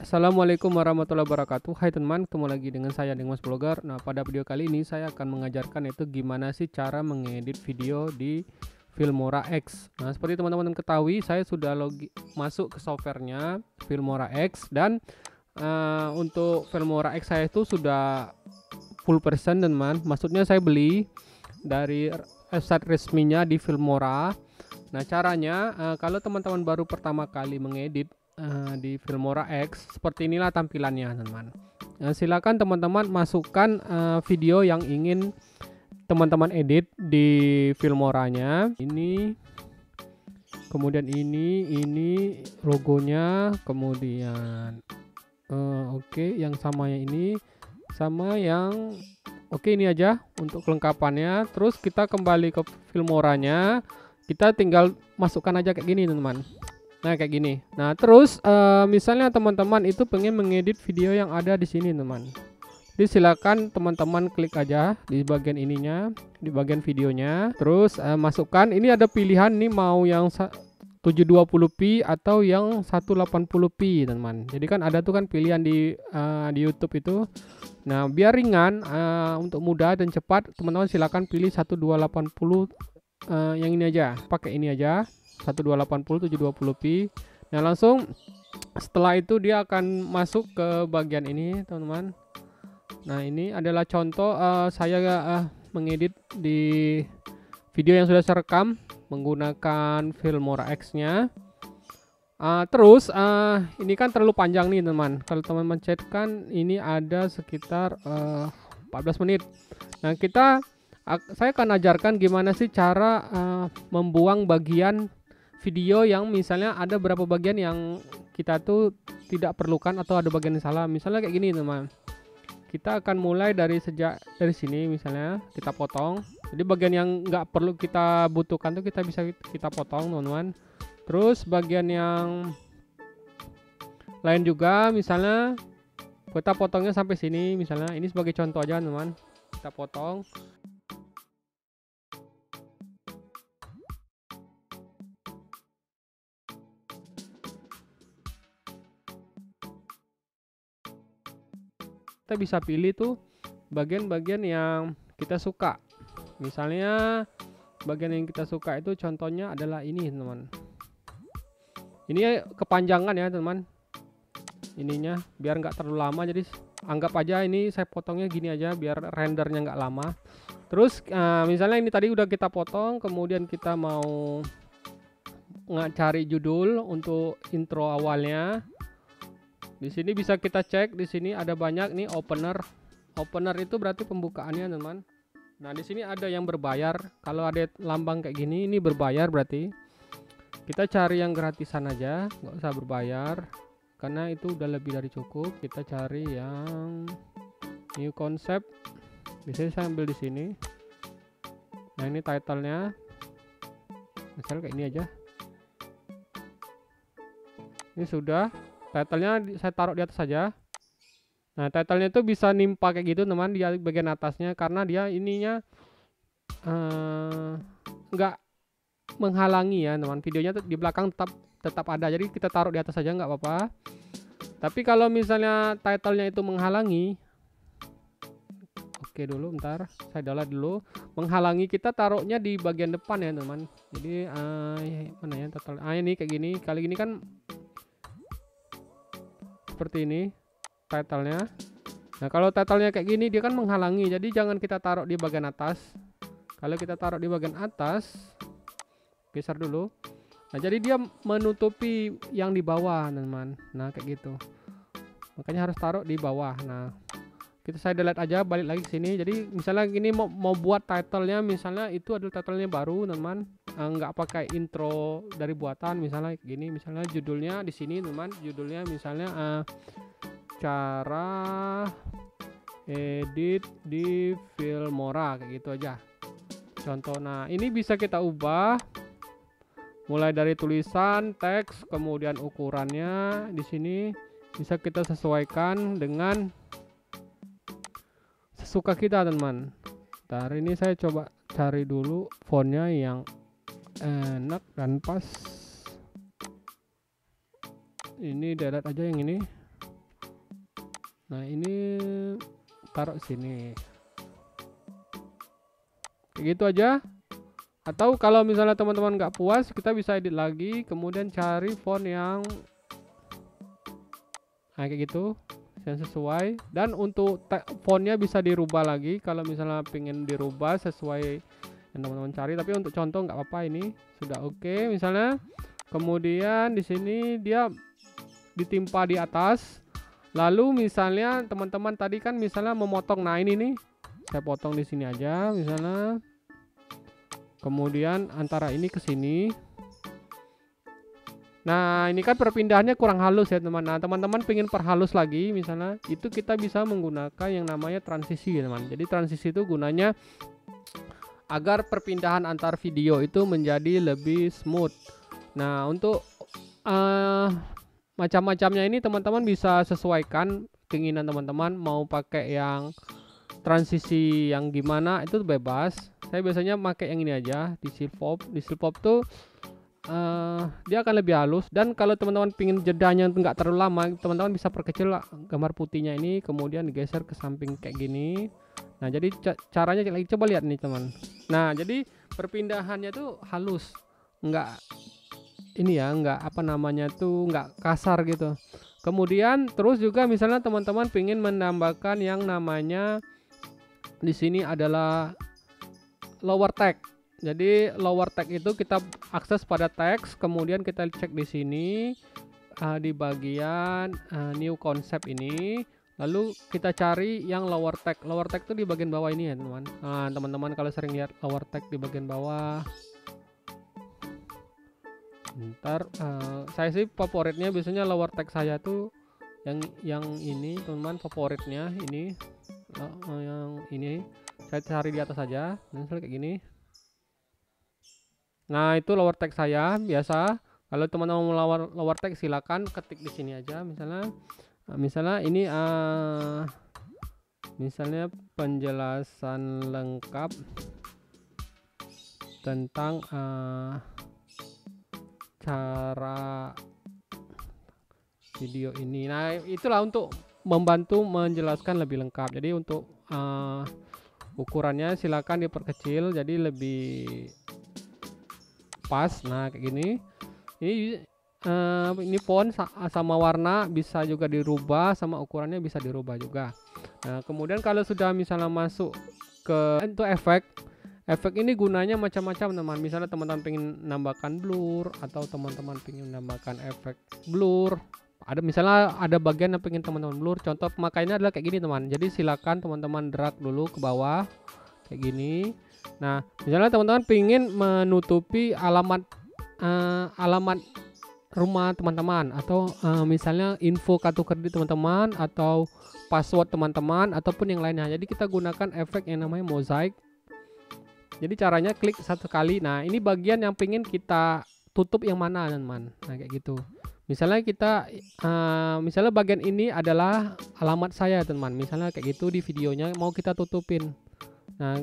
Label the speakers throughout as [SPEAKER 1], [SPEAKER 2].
[SPEAKER 1] Assalamualaikum warahmatullahi wabarakatuh. Hai teman, ketemu lagi dengan saya Dimas Blogger. Nah, pada video kali ini saya akan mengajarkan itu gimana sih cara mengedit video di Filmora X. Nah, seperti teman-teman ketahui, saya sudah masuk ke softwarenya Filmora X dan untuk Filmora X saya itu sudah full version teman. Maksudnya saya beli dari website resminya di Filmora. Nah, caranya kalau teman-teman baru pertama kali mengedit di Filmora X, seperti inilah tampilannya teman-teman. Silakan teman-teman masukkan video yang ingin teman-teman edit di Filmoranya. Ini, kemudian ini logonya, kemudian oke, yang samanya ini sama yang oke, ini aja untuk kelengkapannya. Terus kita kembali ke Filmoranya, kita tinggal masukkan aja kayak gini teman-teman. Nah, kayak gini. Nah, terus misalnya teman-teman itu pengen mengedit video yang ada di sini teman. Jadi silakan teman-teman klik aja di bagian ininya, di bagian videonya. Terus masukkan, ini ada pilihan nih mau yang 720p atau yang 180p teman-teman. Jadi kan ada tuh kan pilihan di YouTube itu. Nah, biar ringan untuk mudah dan cepat, teman-teman silakan pilih 1280 yang ini aja. Pakai ini aja. 1280 720p. Nah, langsung setelah itu dia akan masuk ke bagian ini teman-teman. Nah, ini adalah contoh saya mengedit di video yang sudah saya rekam menggunakan Filmora X-nya. Terus ini kan terlalu panjang nih teman-teman. Kalau teman-teman chat kan ini ada sekitar 14 menit. Nah, saya akan ajarkan gimana sih cara membuang bagian video yang misalnya ada beberapa bagian yang kita tuh tidak perlukan atau ada bagian yang salah. Misalnya kayak gini teman. Kita akan mulai dari sini misalnya kita potong. Jadi bagian yang nggak perlu kita butuhkan tuh kita potong teman-teman. Terus bagian yang lain juga misalnya kita potongnya sampai sini misalnya. Ini sebagai contoh aja teman. Kita potong. Kita bisa pilih tuh bagian-bagian yang kita suka. Misalnya bagian yang kita suka itu contohnya adalah ini teman. Ini kepanjangan ya teman. Ininya biar nggak terlalu lama, jadi anggap aja ini saya potongnya gini aja biar rendernya nggak lama. Terus misalnya ini tadi udah kita potong, kemudian kita mau cari judul untuk intro awalnya. Di sini bisa kita cek, di sini ada banyak nih opener. Opener itu berarti pembukaannya teman. Nah, di sini ada yang berbayar. Kalau ada lambang kayak gini, ini berbayar berarti. Kita cari yang gratisan aja, nggak usah berbayar, karena itu udah lebih dari cukup. Kita cari yang new concept. Biasanya saya ambil di sini. Nah, ini titlenya. Misal kayak ini aja. Ini sudah. Titlenya saya taruh di atas saja. Nah, titlenya itu bisa nimpa kayak gitu teman di bagian atasnya, karena dia ininya nggak menghalangi ya teman. Videonya di belakang tetap ada, jadi kita taruh di atas saja nggak apa-apa. Tapi kalau misalnya titlenya itu menghalangi, oke dulu, bentar saya download dulu. Menghalangi, kita taruhnya di bagian depan ya teman. Jadi mana ya title? Ini kayak gini. Kali ini kan seperti ini titlenya. Nah, kalau titlenya kayak gini dia kan menghalangi, jadi jangan kita taruh di bagian atas. Kalau kita taruh di bagian atas, geser dulu. Nah, jadi dia menutupi yang di bawah teman. Nah, kayak gitu, makanya harus taruh di bawah. Nah, saya delete aja, balik lagi ke sini. Jadi misalnya gini mau buat titlenya, misalnya itu adalah titlenya baru teman, nggak pakai intro dari buatan. Misalnya gini, misalnya judulnya di sini teman, judulnya misalnya cara edit di Filmora, kayak gitu aja contoh. Nah, ini bisa kita ubah mulai dari tulisan, teks, kemudian ukurannya di sini bisa kita sesuaikan dengan sesuka kita teman. Ntar ini saya coba cari dulu fontnya yang enak dan pas. Ini delete aja yang ini. Nah ini taruh sini kayak gitu aja. Atau kalau misalnya teman-teman nggak puas, kita bisa edit lagi, kemudian cari font yang kayak gitu yang sesuai. Dan untuk fontnya bisa dirubah lagi kalau misalnya pengen dirubah sesuai yang teman-teman cari. Tapi untuk contoh nggak apa-apa, ini sudah oke misalnya. Kemudian di sini dia ditimpa di atas. Lalu misalnya teman-teman tadi kan misalnya memotong, nah ini nih saya potong di sini aja misalnya. Kemudian antara ini ke sini. Nah ini kan perpindahannya kurang halus ya teman. Nah teman-teman pengen perhalus lagi misalnya, itu kita bisa menggunakan yang namanya transisi teman. Jadi transisi itu gunanya agar perpindahan antar video itu menjadi lebih smooth. Nah untuk macam-macamnya ini teman-teman bisa sesuaikan keinginan teman-teman, mau pakai yang transisi yang gimana itu bebas. Saya biasanya pakai yang ini aja, di Silpop. Di Silpop tuh dia akan lebih halus. Dan kalau teman-teman pingin jedanya nggak terlalu lama, teman-teman bisa perkecil gambar putihnya ini, kemudian digeser ke samping kayak gini. Nah jadi caranya coba lihat nih teman. Nah jadi perpindahannya tuh halus, nggak ini ya, nggak apa namanya tuh nggak kasar gitu. Kemudian terus juga misalnya teman-teman pingin menambahkan yang namanya di sini adalah lower tag. Jadi lower tag itu kita akses pada teks, kemudian kita cek di sini di bagian new concept ini, lalu kita cari yang lower tag. Lower tag itu di bagian bawah ini ya teman. Nah teman-teman kalau sering lihat lower tag di bagian bawah, ntar saya sih favoritnya biasanya lower tag saya tuh yang ini teman-teman, favoritnya ini yang ini saya cari di atas saja, misalnya kayak gini. Nah itu lower tag saya biasa. Kalau teman-teman mau lower tag silakan ketik di sini aja misalnya ini misalnya penjelasan lengkap tentang cara video ini. Nah itulah untuk membantu menjelaskan lebih lengkap. Jadi untuk ukurannya silakan diperkecil jadi lebih pas. Nah kayak gini. Ini font sama warna bisa juga dirubah, sama ukurannya bisa dirubah juga. Nah kemudian kalau sudah misalnya masuk ke itu efek ini gunanya macam-macam teman. Misalnya teman-teman pengen nambahkan blur, atau teman-teman pengen nambahkan efek blur, ada misalnya ada bagian yang pengen teman-teman blur. Contoh pemakaiannya adalah kayak gini teman. Jadi silakan teman-teman drag dulu ke bawah kayak gini. Nah misalnya teman-teman pengen menutupi alamat rumah teman-teman, atau misalnya info kartu kredit teman-teman, atau password teman-teman, ataupun yang lainnya. Jadi kita gunakan efek yang namanya mosaic. Jadi caranya klik satu kali. Nah ini bagian yang pengen kita tutup yang mana teman. Nah kayak gitu. Misalnya kita misalnya bagian ini adalah alamat saya teman, misalnya kayak gitu di videonya mau kita tutupin. Nah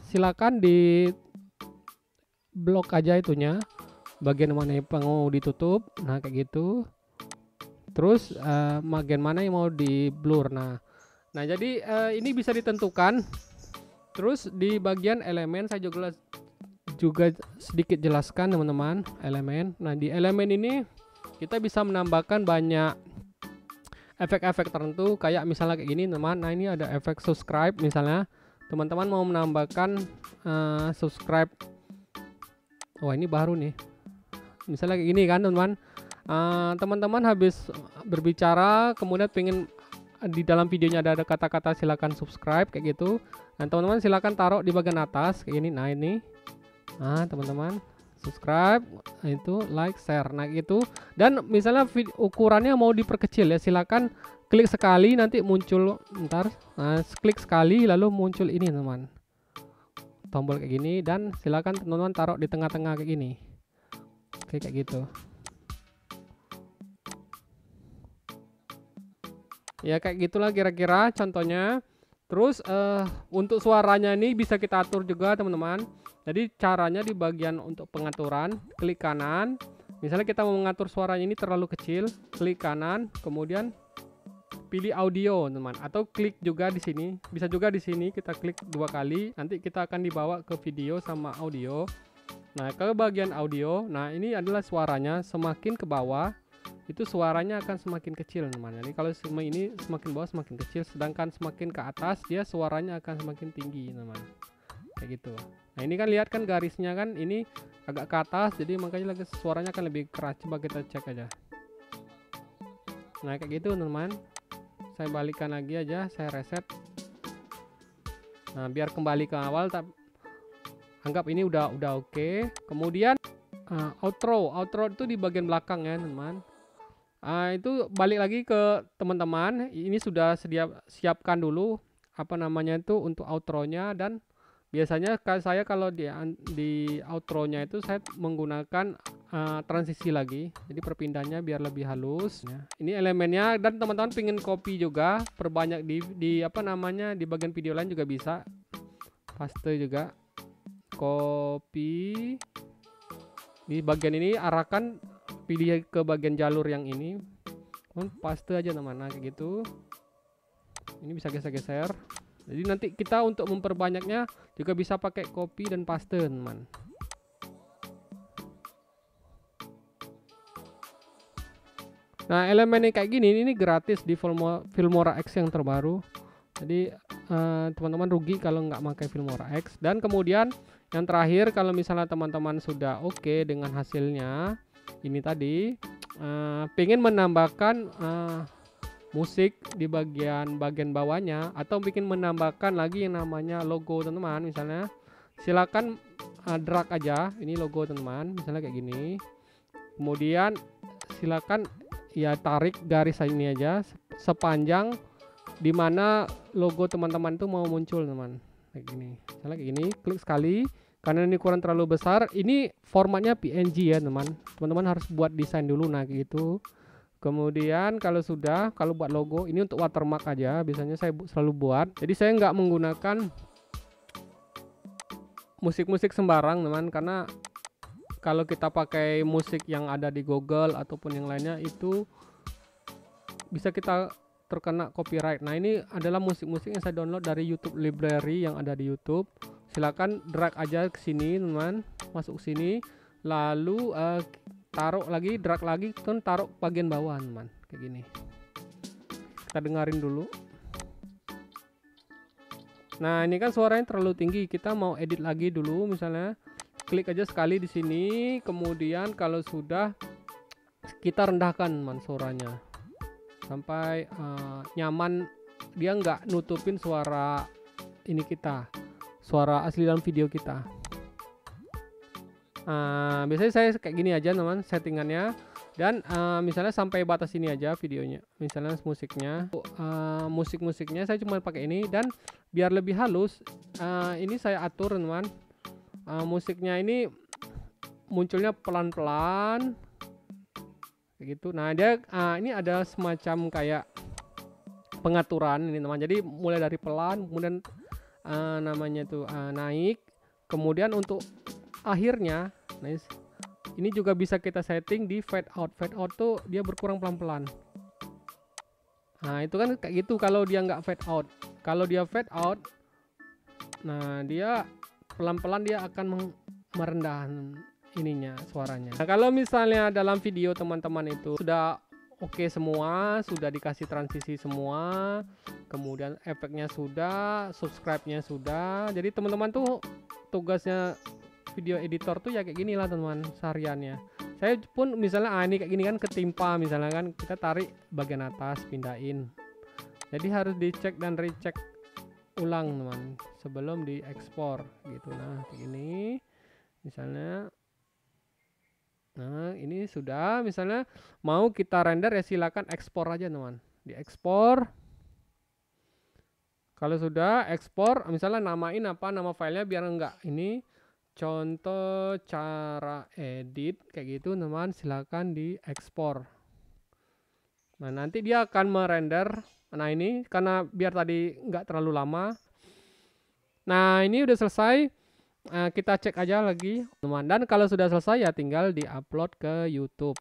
[SPEAKER 1] silakan di blok aja itunya, bagian mana yang mau ditutup. Nah kayak gitu. Terus bagian mana yang mau di blur. Nah jadi ini bisa ditentukan. Terus di bagian elemen saya juga sedikit jelaskan teman-teman elemen. Nah di elemen ini kita bisa menambahkan banyak efek-efek tertentu, kayak misalnya kayak gini teman. Nah ini ada efek subscribe. Misalnya teman-teman mau menambahkan subscribe, wah ini baru nih, misalnya kayak gini kan teman-teman. Teman-teman habis berbicara kemudian pengen di dalam videonya ada kata-kata silakan subscribe kayak gitu. Dan teman-teman silakan taruh di bagian atas kayak ini. Nah ini, teman-teman subscribe, itu like, share, nah gitu. Dan misalnya ukurannya mau diperkecil ya, silakan klik sekali nanti muncul ntar. Nah klik sekali lalu muncul ini teman, tombol kayak gini. Dan silakan teman-teman taruh di tengah-tengah kayak gini. Oke kayak gitu ya, kayak gitulah kira-kira contohnya. Terus untuk suaranya ini bisa kita atur juga teman-teman. Jadi caranya di bagian untuk pengaturan, klik kanan. Misalnya kita mau mengatur suaranya ini terlalu kecil, klik kanan, kemudian pilih audio teman, atau klik juga di sini, bisa juga di sini kita klik 2 kali, nanti kita akan dibawa ke video sama audio. Nah, ke bagian audio, nah ini adalah suaranya, semakin ke bawah itu suaranya akan semakin kecil teman. Jadi kalau ini semakin bawah semakin kecil, sedangkan semakin ke atas dia suaranya akan semakin tinggi teman, kayak gitu. Nah ini kan lihat kan garisnya kan ini agak ke atas, jadi makanya lagi suaranya akan lebih keras. Coba kita cek aja. Nah kayak gitu teman, saya balikan lagi aja, saya reset. Nah biar kembali ke awal, anggap ini udah oke. Kemudian outro itu di bagian belakang ya teman. Itu balik lagi ke teman-teman, ini sudah siapkan dulu apa namanya itu untuk outronya. Dan biasanya saya kalau di outronya itu saya menggunakan transisi lagi, jadi perpindahannya biar lebih halus ya. Ini elemennya, dan teman-teman pingin copy juga, perbanyak di apa namanya di bagian video lain juga bisa, paste juga, copy di bagian ini, arahkan pilih ke bagian jalur yang ini, paste aja teman. Nah kayak gitu, ini bisa geser-geser. Jadi nanti kita untuk memperbanyaknya juga bisa pakai copy dan paste teman. Nah elemen yang kayak gini ini gratis di Filmora X yang terbaru. Jadi teman-teman rugi kalau nggak pakai Filmora X. Dan kemudian yang terakhir, kalau misalnya teman-teman sudah oke dengan hasilnya ini tadi, pengen menambahkan musik di bagian bawahnya, atau bikin menambahkan lagi yang namanya logo teman-teman, misalnya silakan drag aja ini logo teman-teman, misalnya kayak gini. Kemudian silakan ya tarik garis ini aja sepanjang dimana logo teman-teman tuh mau muncul teman, kayak gini. Misalnya kayak gini, klik sekali. Karena ini ukuran terlalu besar, ini formatnya PNG ya teman-teman harus buat desain dulu. Nah gitu. Kemudian kalau buat logo ini untuk watermark aja, biasanya saya selalu buat. Jadi saya nggak menggunakan musik-musik sembarang teman, karena kalau kita pakai musik yang ada di Google ataupun yang lainnya itu bisa kita terkena copyright. Nah ini adalah musik-musik yang saya download dari YouTube library yang ada di YouTube. Silakan drag aja ke sini teman, masuk sini, lalu taruh lagi, drag lagi, taruh bagian bawah teman, kayak gini. Kita dengerin dulu. Nah ini kan suaranya terlalu tinggi, kita mau edit lagi dulu. Misalnya klik aja sekali di sini, kemudian kalau sudah kita rendahkan teman suaranya sampai nyaman, dia nggak nutupin suara ini kita, suara asli dalam video kita. Biasanya saya kayak gini aja teman settingannya. Dan misalnya sampai batas ini aja videonya, misalnya musiknya saya cuma pakai ini. Dan biar lebih halus, ini saya atur teman, musiknya ini munculnya pelan-pelan kayak gitu. Nah dia ini ada semacam kayak pengaturan ini teman, jadi mulai dari pelan, kemudian namanya itu naik, kemudian untuk akhirnya nice. Ini juga bisa kita setting di fade out tuh dia berkurang pelan-pelan. Nah itu kan kayak gitu kalau dia nggak fade out. Kalau dia fade out, nah dia pelan-pelan dia akan merendah ininya suaranya. Nah kalau misalnya dalam video teman-teman itu sudah oke semua, sudah dikasih transisi semua, kemudian efeknya sudah, subscribe-nya sudah, jadi teman-teman tuh tugasnya video editor tuh ya kayak gini lah teman sehariannya. Saya pun misalnya ini kayak gini kan ketimpa, misalnya kan kita tarik bagian atas, pindahin, jadi harus dicek dan recheck ulang teman sebelum diekspor gitu. Nah kayak gini misalnya. Nah ini sudah, misalnya mau kita render ya silakan ekspor aja teman, diekspor. Kalau sudah ekspor, misalnya namain apa nama filenya biar enggak ini contoh cara edit kayak gitu teman, silakan diekspor. Nah nanti dia akan merender. Nah ini karena biar tadi enggak terlalu lama. Nah ini udah selesai. Kita cek aja lagi teman, dan kalau sudah selesai ya tinggal diupload ke YouTube.